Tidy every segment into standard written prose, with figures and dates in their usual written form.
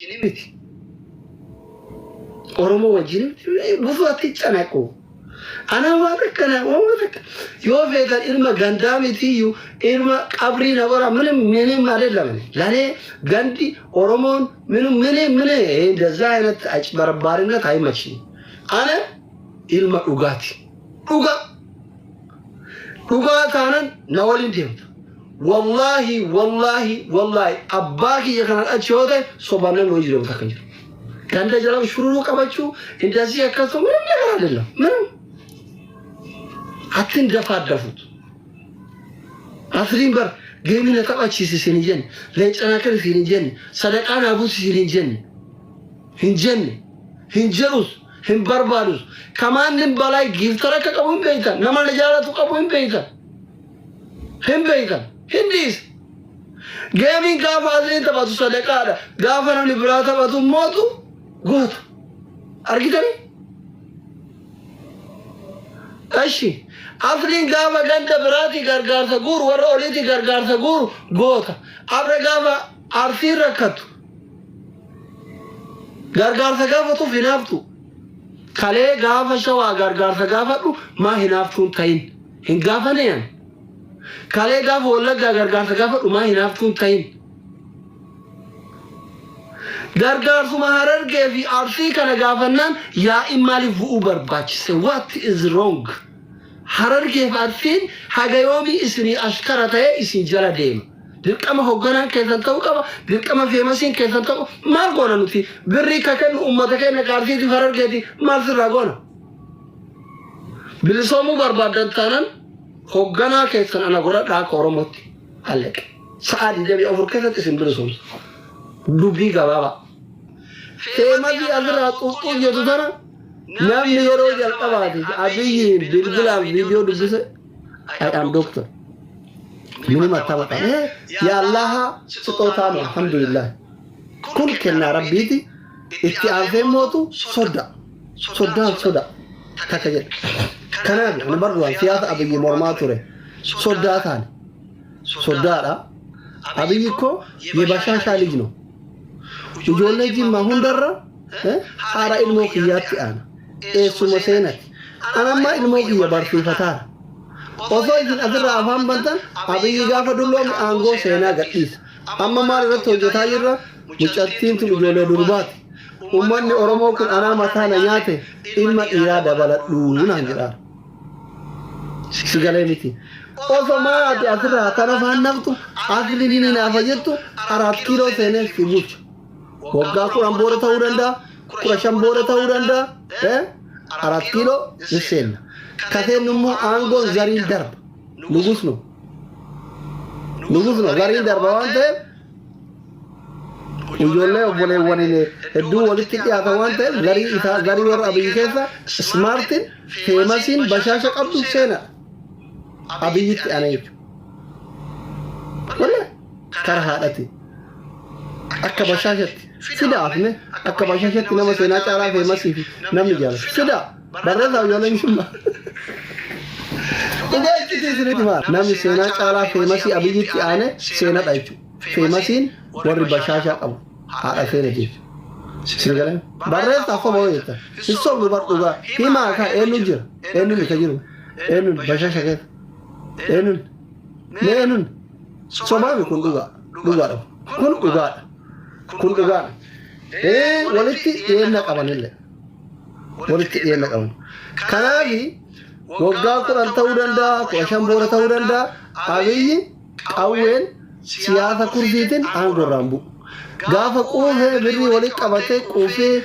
جنبتي أورمو وجنبتي بفاتي تناكو أنا وارك أنا وارك يوفي كان إلما غندامي تيو إلما قبري نورا من ما لمن لاني غندي أورمون من دزاينة أجبر بارنا تاي ماشي أنا إلما أوغاتي أوغا كانن نوالين ديمت والله أباكي يكن أشوده سبحان الله يجرب تكنجر كان ده جلاب شروع كباشو إندازي أكاسو من نقرأ لله من حتى دفوت أفرين بر جيمنا تبع شيء سينجن ليش أنا كل سينجن صدق أنا أبو سينجن هنجروس هم برباروس كمان نبلاي جيفترا كابون بيتا نمال نجارة تو كابون بيتا هم بيتا هنديس جيمين كافازين تبعتو صدق هذا كافنا نبرا تبعتو موتو غوت أركيدني أشي أفرين كافا كنت براتي غرغار ثقور ورا أوليتي غرغار ثقور غوتا أفرين كافا أرثي ركتو غرغار ثقافتو في نافتو كله غافا شوا غرغار ثقافتو ما هنافتون تاين هنغافا نيان كله غافا ولا غرغار ثقافتو ما هنافتون تاين غرغار ثم هررجي في أرثي كان غافنان يا إمالي فو برباچ what is wrong هررجي في أرثين حاجة يومي اسمي أشكرته اسمي جلاديم دلك أما هجنا كذا توقع دلك أما في مسين كذا توقع ما رجعنا نتي بريكا كان أمتك كان كارثي في هررجي دي ما رجعنا بلسومو بربادن تانن هجنا كذا أنا قرأت لا كورمتي عليك سعادي ده أفر كذا تسمى بلسوم دوبي كبابا تيما دي أذرا توقع يدودنا نام نيرو جالكبادي أبي بيرجلا فيديو دوبسه I am doctor مني ما تابع يا الله ستوتام الحمد لله كل كنا ربيتي استعافي موتو صدا تكجل كنابي أنا برضو سياسة أبي مرماتوري صدا ثاني صدا أبي كو يباشا شالجنو يجولنا جي ما هندرة حارة الموكيات أنا سوما سينات أنا ما الموكي يبارفي فتار وصو يجين أذر أفهم بنتن أبي يغافة دولهم أنغو سينا غتيس أما ما رتو جتاجر مجتين تلجولة دربات أمان أورمو كن أنا متانا نياتي إلما إرادة بلد دولونا جرار سيغالي ميتي وصو ما أذر أتنفان نفتو أغليني نافجتو أرات كيلو سينة سيبوش وقا قرآن بورة تاورندا قرآن بورة تاورندا أرات كيلو نسين كثير نمو أنغو زارين درب نغسنو زارين درب وانته ويقول وبولي وانيني الدو ولتكي أتوانته زاري ور أبي كيسا سمارتين فيماسين بشاشة قبضو سينا أبي يتي أنا يجو ولا كرهاتي أكا بشاشتي سيدا أفني أكا بشاشتي نما سينا چارا فيماسي في نمي جالس سيدا برزا ويولين شما إذا إتتي نامي سينا چالا فيماسي أبي جيتي آنه سينا دايچو فيماسين ور بشاشة أبو هذا سينا جيت سيرغلين برز تافو مويتا سيسول برقوغا هما أكا إنو جير إنو لكجيرو إنو بشاشة كيت إنو سوما بيكون دوغا كون دوغا ولتي إينا قبانيلي ولتي إينا قبان كنابي وقال قرآن تورندا كوشان بورا تورندا أبي أول سياسة كرديتين أنغو رامبو غافا قوفة بري ولي قبطة قوفة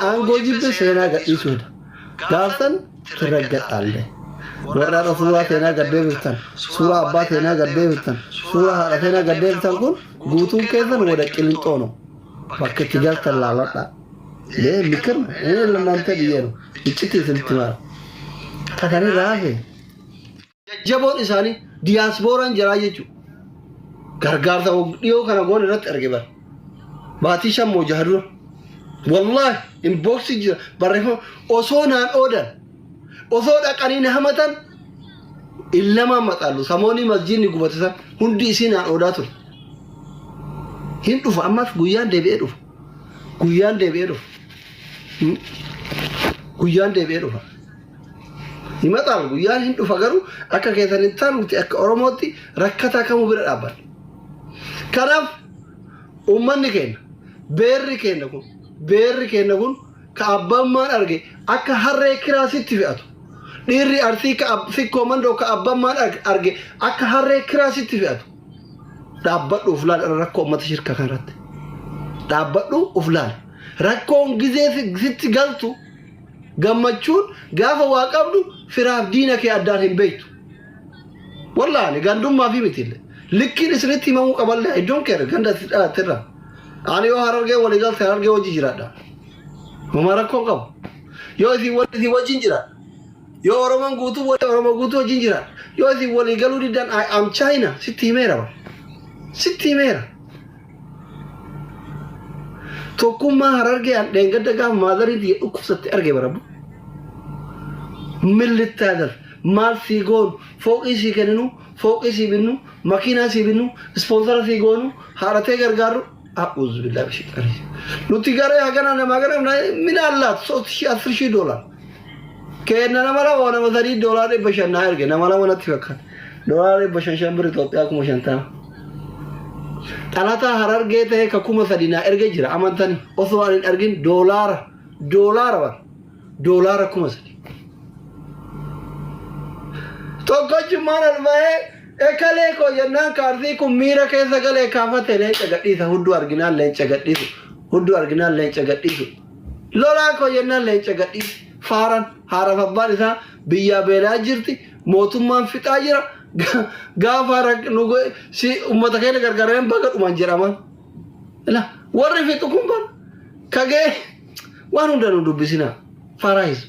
أنغو جيب سينا قد غافتن ترقت آله ورا رسول الله تينا قد بيبتن سورة أبا تينا قد بيبتن سورة هارا تينا قد بيبتن كون غوتون كيفن ودا كلنطونو بكت تجال تلالتا ليه مكرم إيه لما أنت ديانو يتشتي سلتمار كثاني راهي جبون إساني دياسبوران جرايجو غرغار تا يو كان غون رت ارغبا باتيشا موجهدو والله ان بوكس برفو اوسونان اودن اوسودا قنين همتن إلا ما مطالو سموني مسجد نغبتسا هندي سينا اوداتو هندو فاماس غيان دبي ادو guyyaan deebi'ee dhufa. Guyyaan deebi'ee dhufa. Himataan guyyaan hin dhufa garuu akka keessanitti taanutti akka Oromootti rakkataa kamuu bira dhaabbanna. Kanaaf uummanni keenya beerri keenya kun ka abbaan maan arge akka harree kiraasitti fe'atu. Dhiirri arsii ka fikkoo mandoo ka abbaan maan arge akka harree kiraasitti fe'atu. Dhaabbadhu of laal rakkoo uummata shirka kanarratti. Dhaabbadhu of laal. Rakkoon gizee sitti galtu gammachuun gaafa waa qabdu firaaf diina kee addaan hin beektu. Wallahi gandummaa fi mitille. Likkiin isinitti himamuu qaballee I don't care ganda tirra. Ani yoo harargee walii galte harargee wajji jiraadha. Homaa rakkoon qabu. Yoo isin wajjin jiraadha. Yoo Oromoon guutuu Oromoo guutuu wajjin jiraadha. Yoo isin walii galuu diddan I am China sitti himeera bara. Sitti himeera. Tokkummaa harargee an dheengadda gaafa maadariitii dhukkubsatti argee barabu. Millittaadar maal sii goonu fooqii sii kenninu fooqii sii binnu makiinaa sii binnu ispoonsara sii goonu haadhatee gargaaru a'uuzu billaahi shaytaani. Nuti garee hagana nama gara minaallaat $10,000 kenna nama lama nama $3 500 erge nama lama natti fakkaata. $500 bir Itoophiyaa 50. Talata harargee ta'e ka 3,000 erge jira amantani osoo ani ergin $1 $3 tokkochi maal bae ekale ko jennan kaartii kun miira keessa galee kaafate leenca gadhiisa hudduu arginaan leenca gadhiisu lolaa ko jennan leenca gadhiisu faaran haaraaf abbaan isaa biyyaa beelaa jirti mootummaan fixaa jira gaafa si ummata keenya gargaareen baga dhuman jedhaman warri fixu kun bar kagee waan hunda nu dubbisina faraayis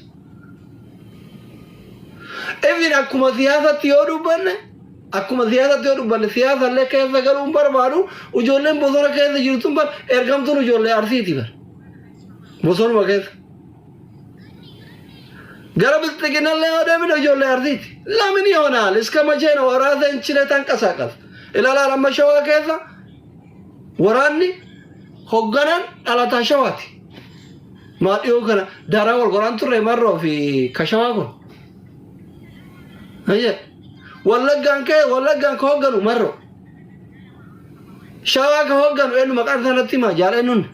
Evin akkuma siyaasatti yoo dubbanne siyaasa illee keessa galuun barbaadu ijoolleen bosona keessa jirtuun bar ergamtuun ijoollee arsiiti bar bosonuma keessa gara bilxiginallee yoo deemine ijoollee arsiiti lamin yoonaal iska macheena waraasa hin chile tan qasaaqas ilaalaa amma shawaa keessa waraanni hogganan dhalataa shawaati maa dhiyoo kana daraa wal qoraan turre marroo fi kashawaa kun هي ولقان كهوغانو مرو شاوا كهوغانو انو مقار ثلاثي ما جالنون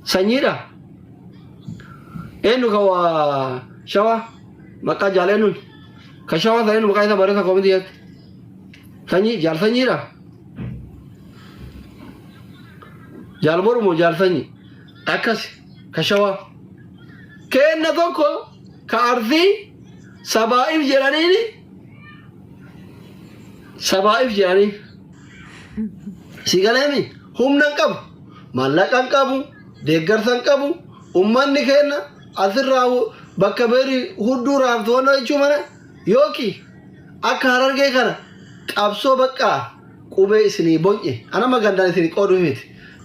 سنيرا انو كوا شاوا مقا جالنون كشاوا ثاني مقا ثا برثا كوميديات سنيرا جال برمو جال سني اكس كشاوا كين نتوكو كارثي سبائف جراني سيغلامي هم ننقب مالك انقبو ديگر سنقبو اماني كينا اثر راو بكبيري هدو رافتوانا يچومانا يوكي اكا هرارگي كانا قبسو بكا قوبي اسني بونيه انا ما غندان اسني قودو ميت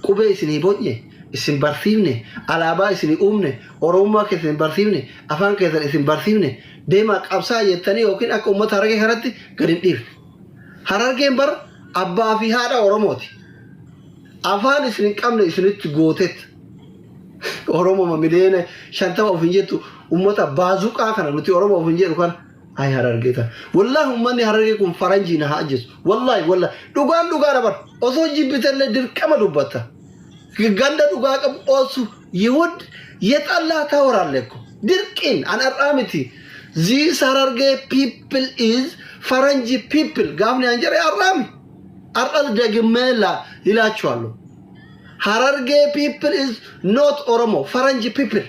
قوبي اسني بونيه اسم برسيمني علابا اسني اومني اوروما كسن برسيمني افان كسن اسم برسيمني deema qabsaa jettanii yookiin akka uummata harargee kanatti gad hin dhiifne. Harargeen bar abbaa fi haadha Oromooti. Afaan isin hin qabne isinitti gootetti. Oromoo miliyoona 50 of hin jettu uummata baazuqaa kana nuti Oromoo of hin jedhu kana ay harargee ta. Wallahi uummanni harargee kun faranjii na haa ajjeesu. Wallahi dhugaan dabar osoo jibbitellee dirqama dubbatta. Ganda dhugaa qabu oosu yihud yexallaa taawwaraallee ko. Dirqiin an ar'aamiti. These Hararge people is Faranji people. Gavni anjare arami. Aral dagmela ilachualo. Hararge people is not Oromo. Faranji people.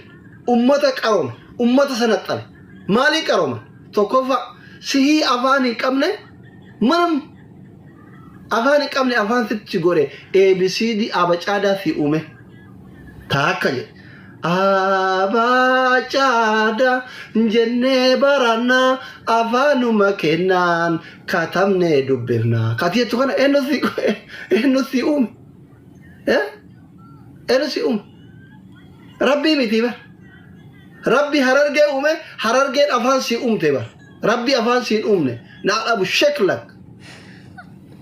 Ummata karoma. Ummata sanatal. Mali karoma. Tokofa sihi avani kamne. Manam avani kamne avan sit gore. ABCD abachada si ume. Taakaje. Abachada jenne barana avanu makenan katamne dubbirna katietu kana eno si Rabbi miti bar Rabbi hararge hararge afan si te bar Rabbi afan si na abu shaklak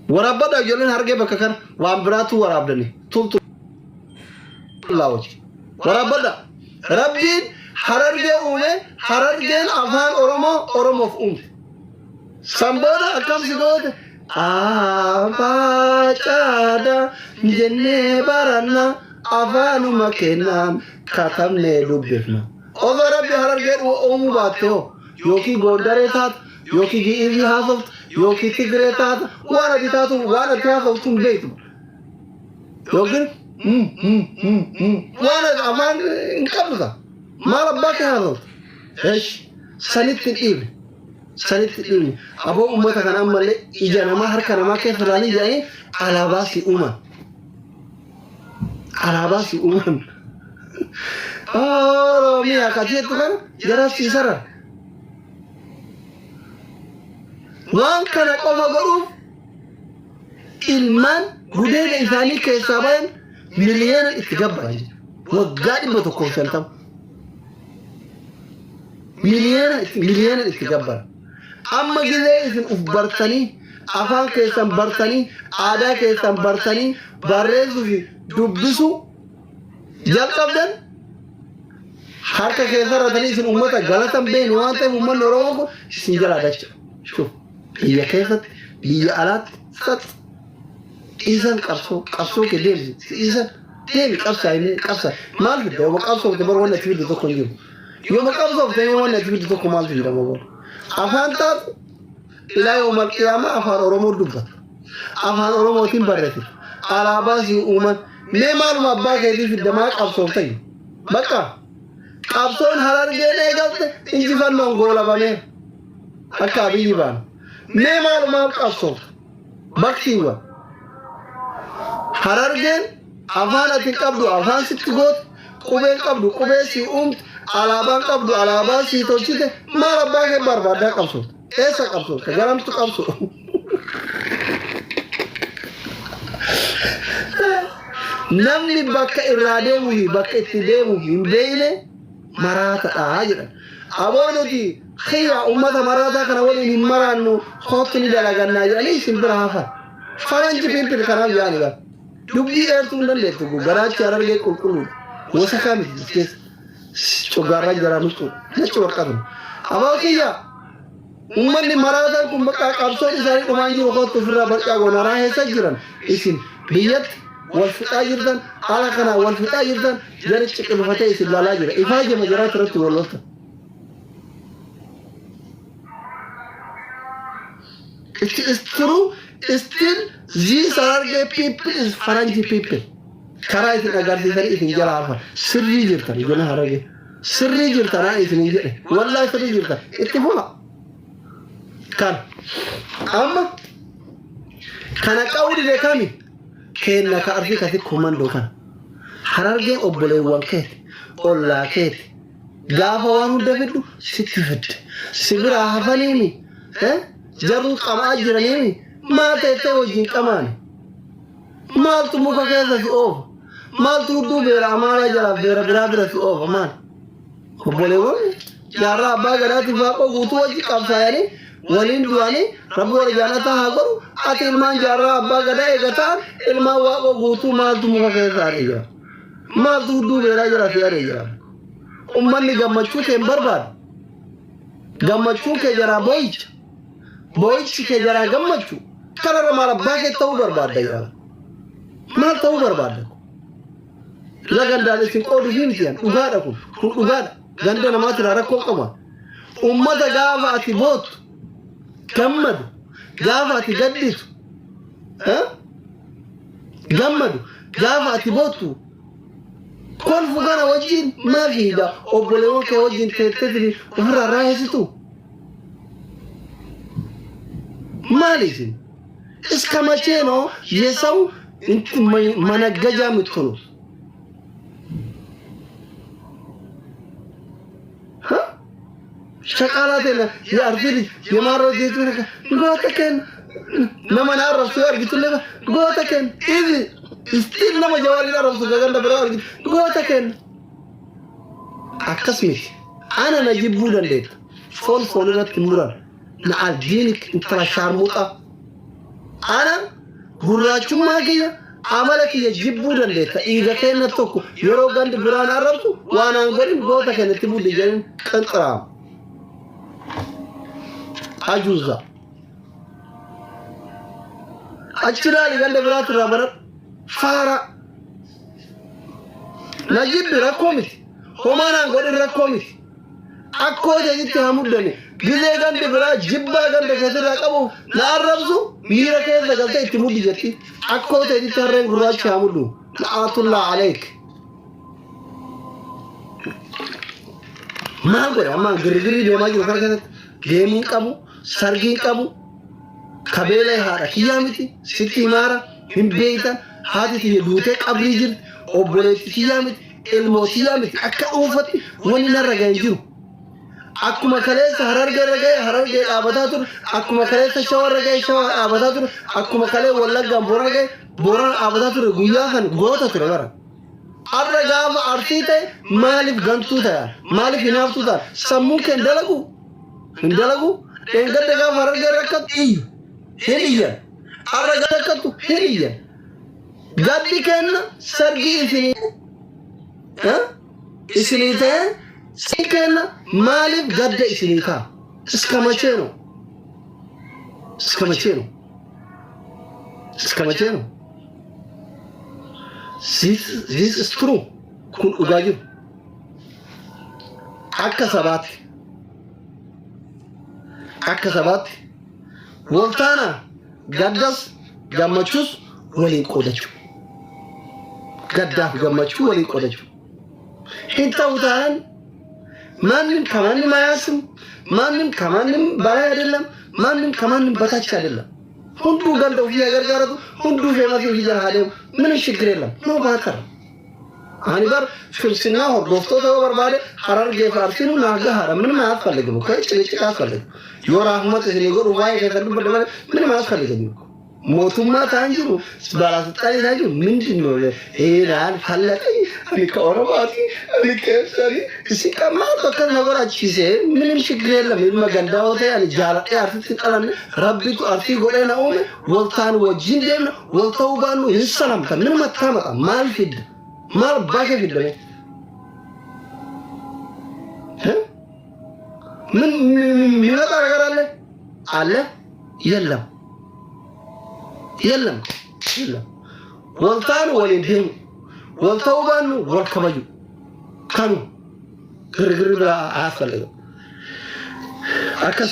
warabada jolen harge bakakan wa ambratu warabdani tultu laawach warabada rabbiin harargee uume harargeen afaan oromoof uume samboda akkam si goote abacaada jennee baranna afaanuma kennaan katabnee dubbifna osoo rabbi harargee uumuu baatte hoo yookiin Gondaree taata yookiin Gi'izii haasoftu yookiin Tigree taata waan ati taatu waan ati haasoftuun beektu yookiin waan ati afaan hin qabduta maal abbaa kee haasoftu sanitti dhiibne aboo uummata kana ammallee ija namaa harka namaa keessa ilaanii jedhanii alaabaa si uuman Oromiyaa kajeetu kana jarabsiisarra waan kana qofa godhuuf ilmaan gudeeda isaanii keessaa bayan miliyoona itti gabbaran waggaa 150 miliyoona itti gabbaran amma gizee isin uf bartanii afaan keessan bartanii aadaa keessan bartanii barreessuu fi dubbisuu jalqabdan harka keessarratanii isin uummata galatan beenu waan ta'eef uummanni Oromoo kun isin jalaa dacha shuf biyya keessatti biyya alaatti sat isan qabsoo kee deemsi isan deemi qabsaa maal fidda yoo qabsoofte bar wanni ati fiddu tokko hin jiru yoo qabsoofte yoo wanni ati fiddu tokko maal fidda moo afaan taatu ilaa yoomal qiyaamaa afaan Oromoo dubbata afaan Oromootiin barreeffama alaabaa si uuman mee maaluma abbaa keetii fidda maa qabsoofte bakka qabsoon harargeen eegalte injifannoon goolabamee akka abiyyi baana mee maalumaaf qabsoofte baktiiwwan harargeen afaan ati qabdu afaan sitti goote qubeen qabdu qubee si uumte alaabaan qabdu alaabaa si tolchite maal abbaa kee barbaaddaa qabsoofte eessa qabsoofte garamtu qabso namni bakka irraa deemuu fi bakka itti deemuu hin beekne maraataadha jedhan aboonuti khiyya ummata maraata kana waliin hin maraannu hootni dalagannaa jedhanii isin bira hafan faranji pimpil kanaaf yaani gaa dubbii eertuu hin dandeettu garaachi harargee qulqulluudha gosa kamiti keessa cogaarraa jara nutu nachi warqatu aboo kiyya ummanni maraataan kun bakka qabsoon isaanii dhumaan jiru hoottu ofirraa barcaa goonaraa heessa jiran isin biyyatti والفتاة جدا على قناة والفتاة جدا جرت شكل فتاة سلالة جدا إفاجة مجرات رتب واللطة still these Hararge people is Faranji people كرايت الأجار دي ثري إثنين جل عارفة سري جرتا يقولون Hararge سري جرتا نا إثنين جل والله سري جرتا اتفاق كان أما كان كأولي لكامي كأنك أرضك تكمن دوكان Hararge أبولي وانكت أولا كت غافا وانو دفدو ستفد سبرا هفانيني جرو قام أجرانيني ما تتوجين كمان مالتو مكاكيزة في أوف مالتو دو بيرا أمارا جلا بيرا برادرة في أوف أمان أبولي وان جارا أبا غراتي فاقو غوتو وجي قبساياني ولين دواني ربو رجانا تاهاقرو أتي إلمان جارا أبا غدا إغتان إلمان واقو غوتو مالتو مكاكيزة رجا مالتو دو بيرا جلا في رجا أماني غمچو كم برباد غمچو كي جرا بويج كي جرا غمچو كرر مالا باكي تو برباد ديا مال تو برباد لغن دالي سين قودو هيمتيان أغادا كون أغادا غندنا ما ترى ركو كمان أمتا غافا أتي بوت كمدو غافا أتي قديتو غمدو غافا أتي بوتو كل فقانا وجين ما في دا أبوليون كي وجين تدري وفرا رايزتو ما ليسين اسكما چينو يساو انت منقجا متخلو ها شكالاتنا يا أرضي يا مارو ديتونك قوتكن نما نعرف سوار قلتلك قوتكن إذي استيل نما جواري نعرف سوار قلتلك قوتكن أكسمي أنا نجيب بودن ديت فول فولنا تمران نعال دينك انترا شارموطا أنا قراتشو ماكيا amalaki yajibbu dandeetta dhiiga kenna tokko yeroo gandi biraan arrabtu waan aan godhin goota kennatti bulli jedhin qanxiraam ajuuza achilaali ganda biraatti irraa baradhu faara najibbi rakkoo miti homaan aan godhin rakkoo miti akkoo jechitti haa muddani gizee gandi biraa jibbaa ganda keessirraa qabu na arrabsu miira keessa galtee itti muddi jetti akkoo jechitti harreen gurraachi haa muddu la'aatullaa aleek maal godhe ammaan girgirii deemaa jiru kana keessatti deemiin qabu sargiin qabu kabeela haadha kiyyaa miti sitti himaara hin beeytan haati tiyya duutee qabrii jirti obboleetti kiyyaa miti ilmoo kiyyaa miti akka dhuunfatti wanni narra ga'e jiru akkuma kaleessa harargee dhaabataa ture akkuma kaleessa shawarra ga'e shawaa dhaabataa ture akkuma kalee wallaggaan boorana ga'e boorana dhaabataa ture guyyaa kan goota ture bara arra gaafa arsii ta'e maaliif gantuu ta'a maaliif hinaaftuu ta'a sammuun kee hin dalagu engadda gaafa harargee rakkatu iyyu hin iyyan arra gaafa rakkatu hin iyyan gaddi kenna sargii isinii ta'e Sikena malif gadda isinika iskamacheno this is true kun ugaju akka sabati woltana gaddas gammachus walin qodachu gaddaaf gammachu walin qodachu hintaውታን ማንም ከማንም አያስም ማንም ከማንም በላይ አይደለም ማንም ከማንም በታች አይደለም ሁሉ ገንደው ይያገርጋረቱ ሁሉ ፌማስ ይያሃደው ምን ችግር የለም ነው ባከር አንበር ፍልስና ሆርዶፍቶ ተወርባደ ሐረር ገፋርሲኑ ናጋሃራ ምንም አያስፈልግም ከጭጭቃ አስፈልግ ዮራ አህመድ ስለጎር ዋይ ከተደበ ምንም አያስፈልግም ሞቱማ ታንጅሩ ባላስጣይ ታንጅሩ ምንድነው ይሄን ፈለቀኝ ከኦሮማቲ ከሰሪ ሲቀማ ተከነ ነገራች ሲሴ ምንም ችግር የለም ይመገንዳው ታያል ጃላጤ አርቲት ቀላን ረቢቱ አርቲ ጎደናው ወልታን ወጂን ደም ወልታው ባኑ ይሰላም ምን መታመጣ ማልፊድ ማል ባከፊድ ነው ምን ሚመጣ ነገር አለ የለም ወልታን ወሊንደም ወልታው ባኑ ወልከበዩ ካኑ ግርግር አያስፈልግም አከስ